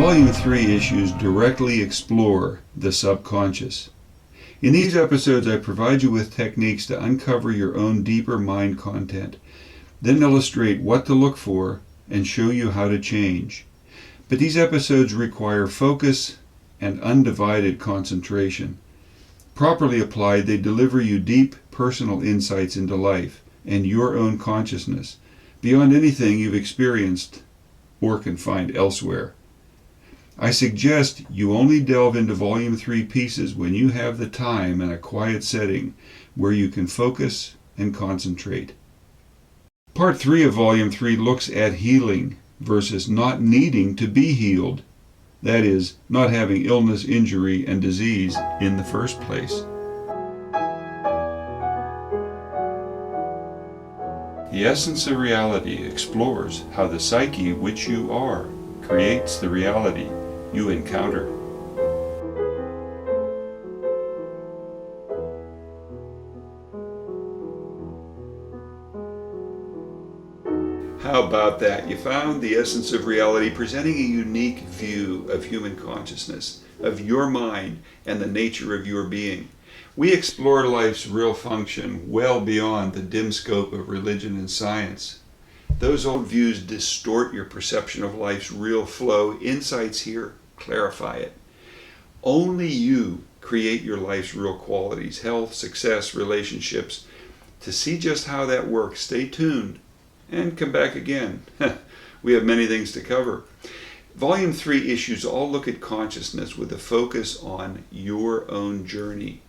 Volume 3 issues directly explore the subconscious. In these episodes, I provide you with techniques to uncover your own deeper mind content, then illustrate what to look for and show you how to change. But these episodes require focus and undivided concentration. Properly applied, they deliver you deep personal insights into life and your own consciousness, beyond anything you've experienced or can find elsewhere. I suggest you only delve into Volume 3 pieces when you have the time and a quiet setting where you can focus and concentrate. Part 3 of Volume 3 looks at healing versus not needing to be healed. That is, not having illness, injury, and disease in the first place. The Essence of Reality explores how the psyche which you are creates the reality you encounter. How about that? You found the Essence of Reality presenting a unique view of human consciousness, of your mind, and the nature of your being. We explore life's real function well beyond the dim scope of religion and science. Those old views distort your perception of life's real flow. Insights here clarify it. Only you create your life's real qualities, health, success, relationships. To see just how that works, stay tuned and come back again. We have many things to cover. Volume 3 issues all look at consciousness with a focus on your own journey.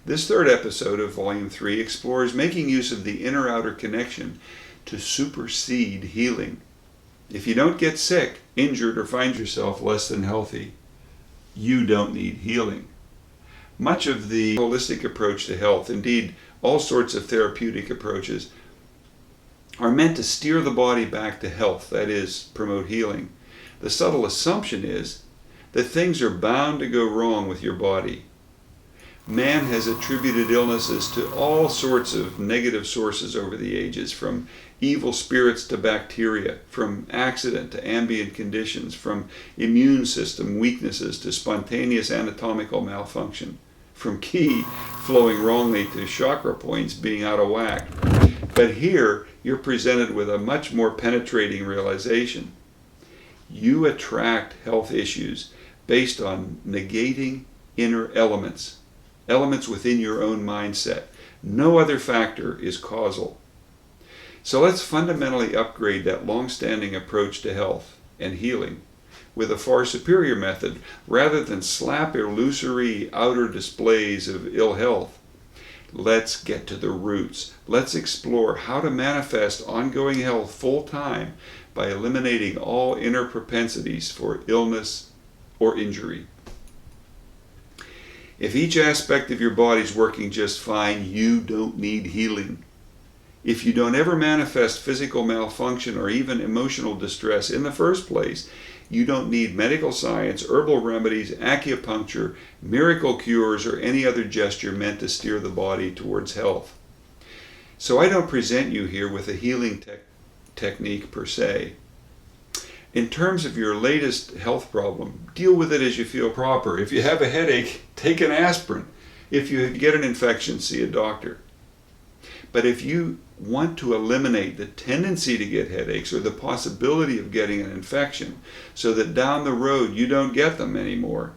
This third episode of Volume 3 explores making use of the inner-outer connection to supersede healing. If you don't get sick, injured, or find yourself less than healthy, you don't need healing. Much of the holistic approach to health, indeed all sorts of therapeutic approaches, are meant to steer the body back to health, that is, promote healing. The subtle assumption is that things are bound to go wrong with your body. Man has attributed illnesses to all sorts of negative sources over the ages, from evil spirits to bacteria, from accident to ambient conditions, from immune system weaknesses to spontaneous anatomical malfunction, from ki flowing wrongly to chakra points being out of whack. But here, you're presented with a much more penetrating realization. You attract health issues based on negating inner elements within your own mindset. No other factor is causal. So let's fundamentally upgrade that long-standing approach to health and healing with a far superior method rather than slap illusory outer displays of ill health. Let's get to the roots. Let's explore how to manifest ongoing health full-time by eliminating all inner propensities for illness or injury. If each aspect of your body is working just fine, you don't need healing. If you don't ever manifest physical malfunction or even emotional distress in the first place, you don't need medical science, herbal remedies, acupuncture, miracle cures, or any other gesture meant to steer the body towards health. So I don't present you here with a healing technique per se. In terms of your latest health problem, deal with it as you feel proper. If you have a headache, take an aspirin. If you get an infection, see a doctor. But if you want to eliminate the tendency to get headaches or the possibility of getting an infection so that down the road you don't get them anymore,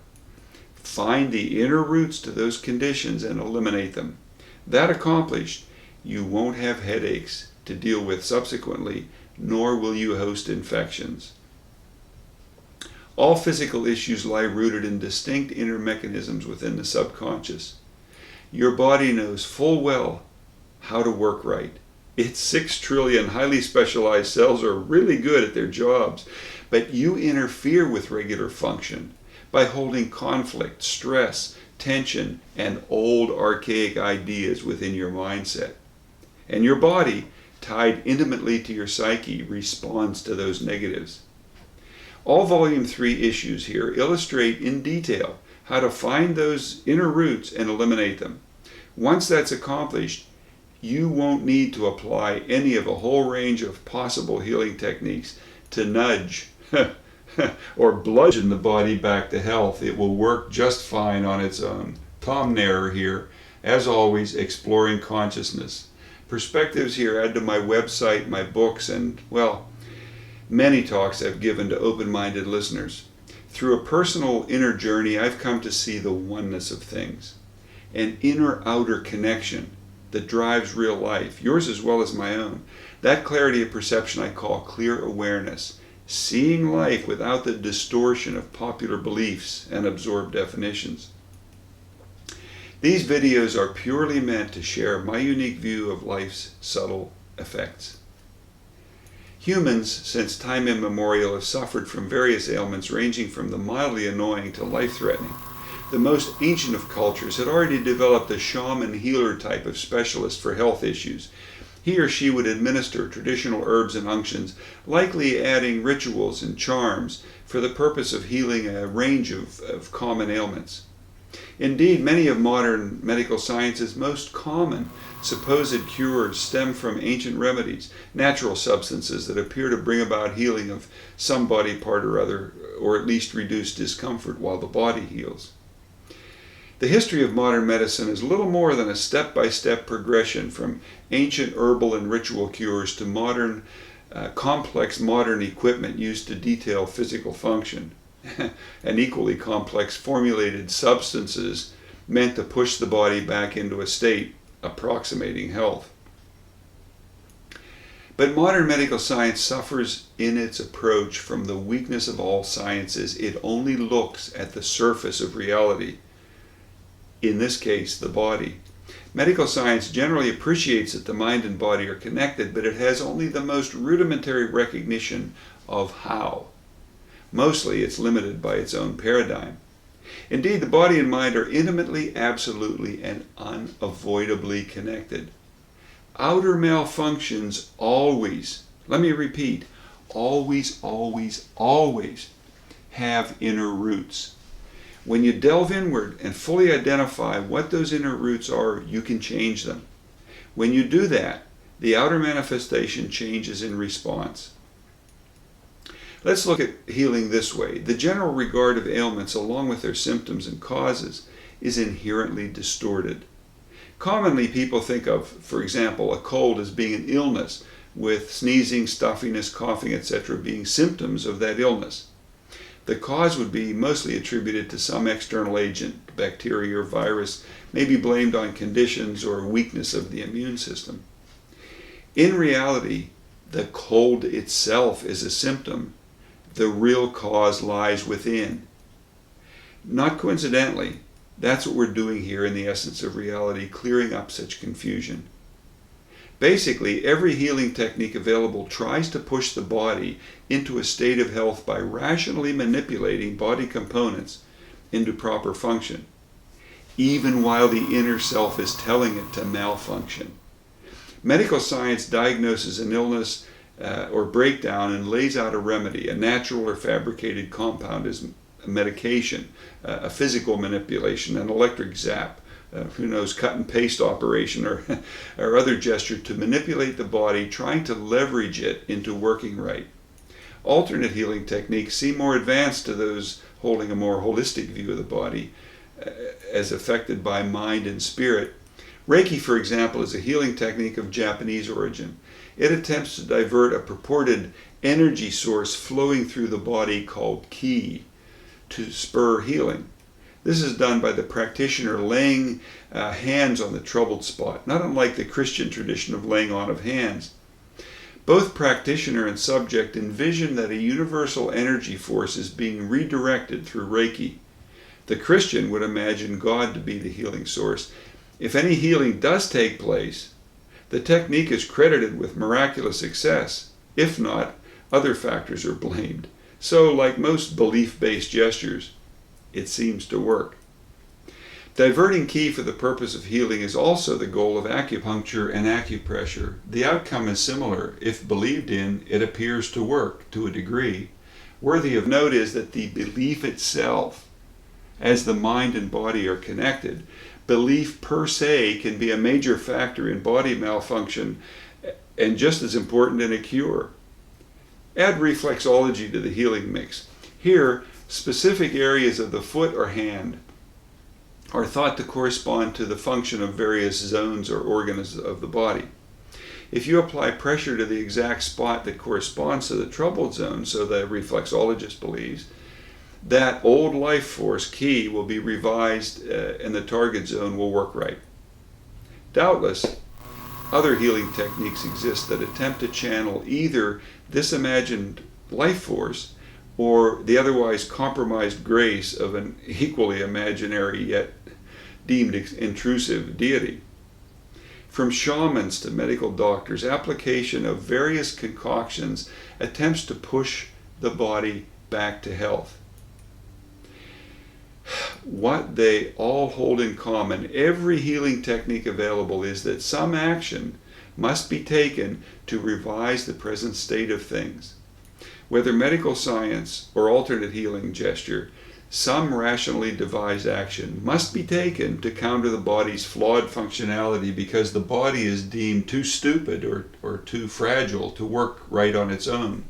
find the inner roots to those conditions and eliminate them. That accomplished, you won't have headaches to deal with subsequently, nor will you host infections. All physical issues lie rooted in distinct inner mechanisms within the subconscious. Your body knows full well how to work right. Its 6 trillion highly specialized cells are really good at their jobs, but you interfere with regular function by holding conflict, stress, tension, and old archaic ideas within your mindset. And your body, tied intimately to your psyche, responds to those negatives. All Volume 3 issues here illustrate in detail how to find those inner roots and eliminate them. Once that's accomplished, you won't need to apply any of a whole range of possible healing techniques to nudge or bludgeon the body back to health. It will work just fine on its own. Tom Nehrer here, as always, exploring consciousness. Perspectives here add to my website, my books, and, well, many talks I've given to open-minded listeners. Through a personal inner journey, I've come to see the oneness of things, an inner-outer connection that drives real life, yours as well as my own. That clarity of perception I call clear awareness, seeing life without the distortion of popular beliefs and absorbed definitions. These videos are purely meant to share my unique view of life's subtle effects. Humans, since time immemorial, have suffered from various ailments ranging from the mildly annoying to life-threatening. The most ancient of cultures had already developed a shaman healer type of specialist for health issues. He or she would administer traditional herbs and unctions, likely adding rituals and charms for the purpose of healing a range of common ailments. Indeed, many of modern medical science's most common supposed cures stem from ancient remedies, natural substances that appear to bring about healing of some body part or other, or at least reduce discomfort while the body heals. The history of modern medicine is little more than a step-by-step progression from ancient herbal and ritual cures to modern, complex modern equipment used to detail physical function, and equally complex formulated substances meant to push the body back into a state approximating health. But modern medical science suffers in its approach from the weakness of all sciences. It only looks at the surface of reality, in this case, the body. Medical science generally appreciates that the mind and body are connected, but it has only the most rudimentary recognition of how. Mostly, it's limited by its own paradigm. Indeed, the body and mind are intimately, absolutely, and unavoidably connected. Outer malfunctions always, let me repeat, always, always, always have inner roots. When you delve inward and fully identify what those inner roots are, you can change them. When you do that, the outer manifestation changes in response. Let's look at healing this way. The general regard of ailments along with their symptoms and causes is inherently distorted. Commonly, people think of, for example, a cold as being an illness, with sneezing, stuffiness, coughing, etc. being symptoms of that illness. The cause would be mostly attributed to some external agent, bacteria or virus, maybe blamed on conditions or weakness of the immune system. In reality, the cold itself is a symptom. The real cause lies within. Not coincidentally, that's what we're doing here in the essence of reality, clearing up such confusion. Basically, every healing technique available tries to push the body into a state of health by rationally manipulating body components into proper function, even while the inner self is telling it to malfunction. Medical science diagnoses an illness or breakdown and lays out a remedy, a natural or fabricated compound as a medication, a physical manipulation, an electric zap, cut and paste operation or other gesture to manipulate the body, trying to leverage it into working right. Alternate healing techniques seem more advanced to those holding a more holistic view of the body as affected by mind and spirit. Reiki, for example, is a healing technique of Japanese origin. It attempts to divert a purported energy source flowing through the body called ki to spur healing. This is done by the practitioner laying hands on the troubled spot, not unlike the Christian tradition of laying on of hands. Both practitioner and subject envision that a universal energy force is being redirected through Reiki. The Christian would imagine God to be the healing source. If any healing does take place, the technique is credited with miraculous success. If not, other factors are blamed. So, like most belief-based gestures, it seems to work. Diverting ki for the purpose of healing is also the goal of acupuncture and acupressure. The outcome is similar. If believed in, it appears to work to a degree. Worthy of note is that the belief itself, as the mind and body are connected, belief per se can be a major factor in body malfunction and just as important in a cure. Add reflexology to the healing mix. Here, specific areas of the foot or hand are thought to correspond to the function of various zones or organs of the body. If you apply pressure to the exact spot that corresponds to the troubled zone, so the reflexologist believes, that old life force key will be revised and the target zone will work right. Doubtless, other healing techniques exist that attempt to channel either this imagined life force or the otherwise compromised grace of an equally imaginary yet deemed intrusive deity. From shamans to medical doctors, application of various concoctions attempts to push the body back to health. What they all hold in common, every healing technique available, is that some action must be taken to revise the present state of things. Whether medical science or alternate healing gesture, some rationally devised action must be taken to counter the body's flawed functionality because the body is deemed too stupid or too fragile to work right on its own.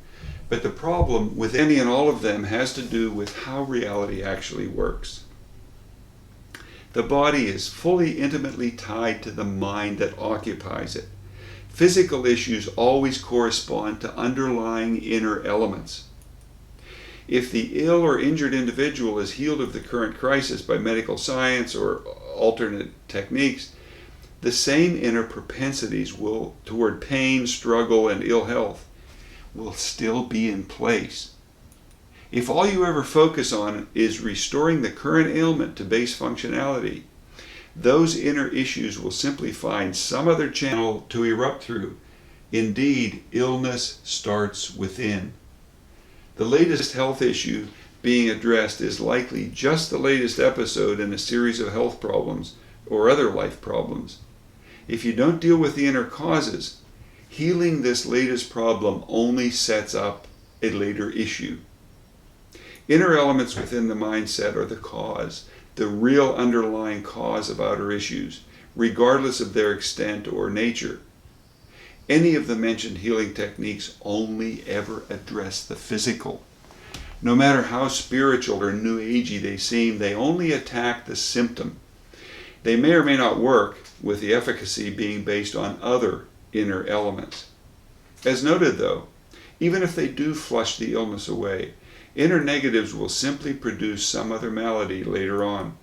But the problem with any and all of them has to do with how reality actually works. The body is fully intimately tied to the mind that occupies it. Physical issues always correspond to underlying inner elements. If the ill or injured individual is healed of the current crisis by medical science or alternate techniques, the same inner propensities toward pain, struggle, and ill health will still be in place. If all you ever focus on is restoring the current ailment to base functionality, those inner issues will simply find some other channel to erupt through. Indeed, illness starts within. The latest health issue being addressed is likely just the latest episode in a series of health problems or other life problems. If you don't deal with the inner causes, healing this latest problem only sets up a later issue. Inner elements within the mindset are the cause, the real underlying cause of outer issues, regardless of their extent or nature. Any of the mentioned healing techniques only ever address the physical. No matter how spiritual or new agey they seem, they only attack the symptom. They may or may not work, with the efficacy being based on other inner elements. As noted though, even if they do flush the illness away, inner negatives will simply produce some other malady later on.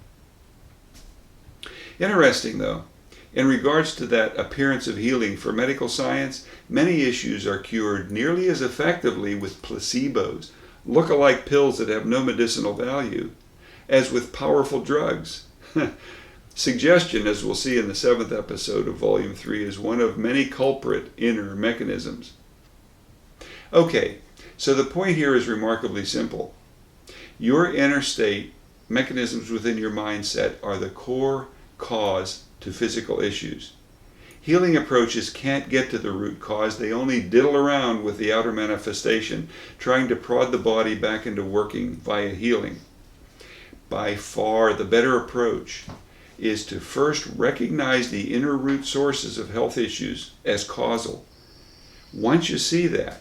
Interesting though, in regards to that appearance of healing for medical science, many issues are cured nearly as effectively with placebos, look-alike pills that have no medicinal value, as with powerful drugs. Suggestion, as we'll see in the 7th episode of Volume 3, is one of many culprit inner mechanisms. Okay, so the point here is remarkably simple. Your inner state, mechanisms within your mindset, are the core cause to physical issues. Healing approaches can't get to the root cause, they only diddle around with the outer manifestation, trying to prod the body back into working via healing. By far the better approach is to first recognize the inner root sources of health issues as causal. Once you see that,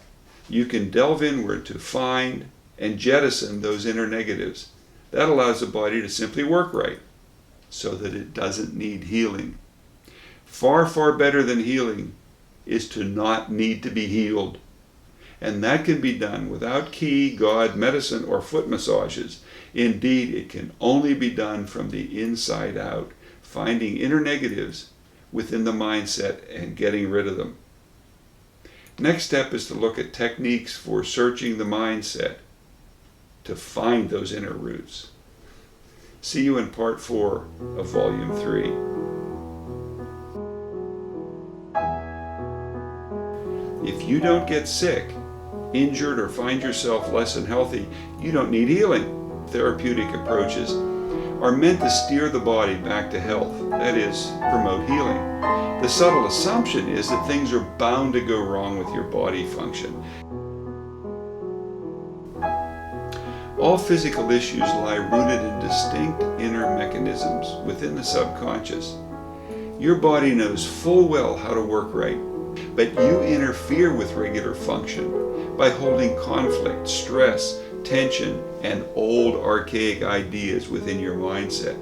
you can delve inward to find and jettison those inner negatives. That allows the body to simply work right, so that it doesn't need healing. Far, far better than healing is to not need to be healed. And that can be done without key, God, medicine, or foot massages. Indeed, it can only be done from the inside out, finding inner negatives within the mindset and getting rid of them. Next step is to look at techniques for searching the mindset to find those inner roots. See you in Part 4 of Volume 3. If you don't get sick, injured, or find yourself less than healthy, you don't need healing. Therapeutic approaches are meant to steer the body back to health, that is, promote healing. The subtle assumption is that things are bound to go wrong with your body function. All physical issues lie rooted in distinct inner mechanisms within the subconscious. Your body knows full well how to work right. but you interfere with regular function by holding conflict, stress, tension, and old archaic ideas within your mindset.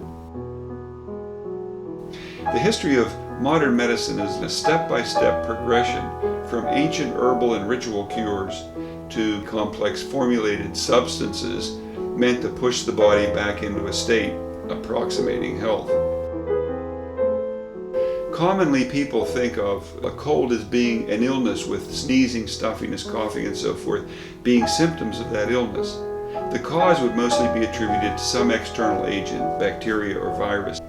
The history of modern medicine is a step-by-step progression from ancient herbal and ritual cures to complex formulated substances meant to push the body back into a state approximating health. Commonly, people think of a cold as being an illness with sneezing, stuffiness, coughing, and so forth being symptoms of that illness. The cause would mostly be attributed to some external agent, bacteria or virus.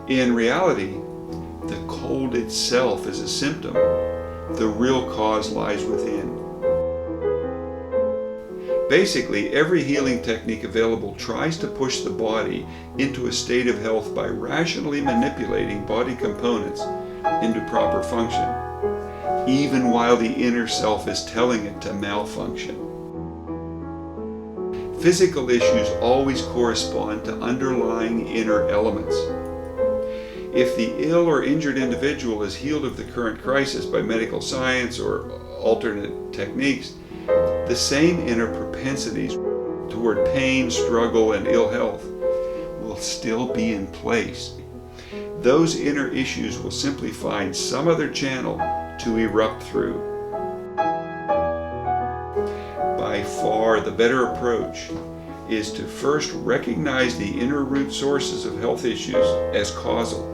In reality, the cold itself is a symptom. The real cause lies within. Basically, every healing technique available tries to push the body into a state of health by rationally manipulating body components into proper function, even while the inner self is telling it to malfunction. Physical issues always correspond to underlying inner elements. If the ill or injured individual is healed of the current crisis by medical science or alternate techniques, the same inner propensities toward pain, struggle, and ill health will still be in place. Those inner issues will simply find some other channel to erupt through. By far, the better approach is to first recognize the inner root sources of health issues as causal.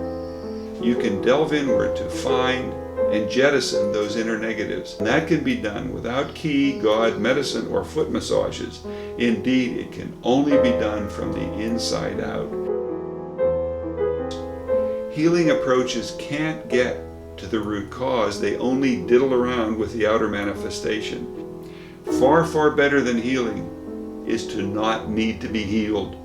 You can delve inward to find and jettison those inner negatives. And that can be done without ki, God, medicine, or foot massages. Indeed, it can only be done from the inside out. Healing approaches can't get to the root cause. They only diddle around with the outer manifestation. Far, far better than healing is to not need to be healed.